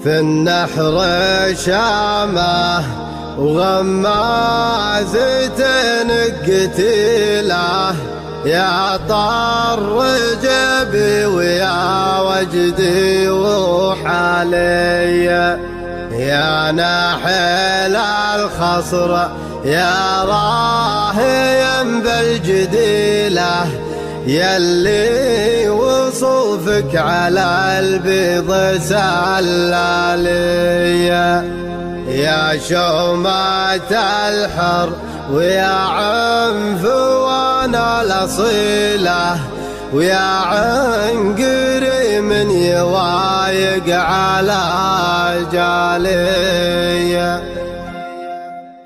في النحر شامه وغمازة قتيله يا طر جبي ويا وجدي وحالي يا ناحل الخصر يا راهيا بالجديله يلي وصوفك على البيض سلالية يا شومة الحر ويا عنفوان الأصيلة ويا عنقري من يوايق على جالية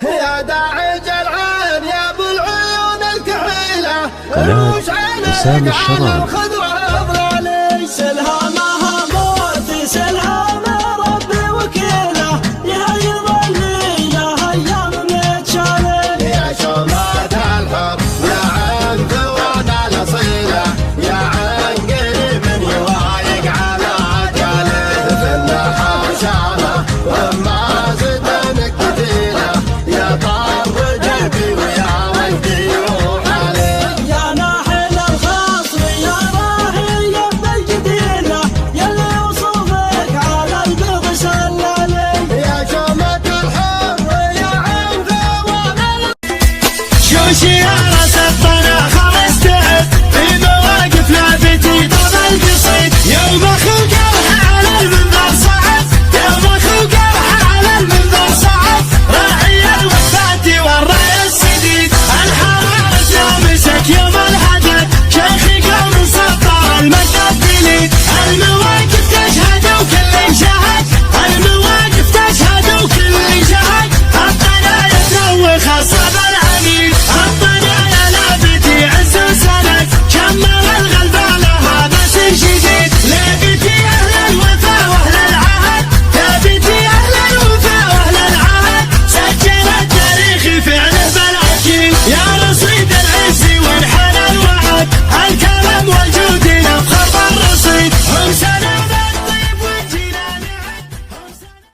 يا داعج العين يا ابو العيون الكحيلة قناة حسام الشراوي. الخضرة الأضلال سلها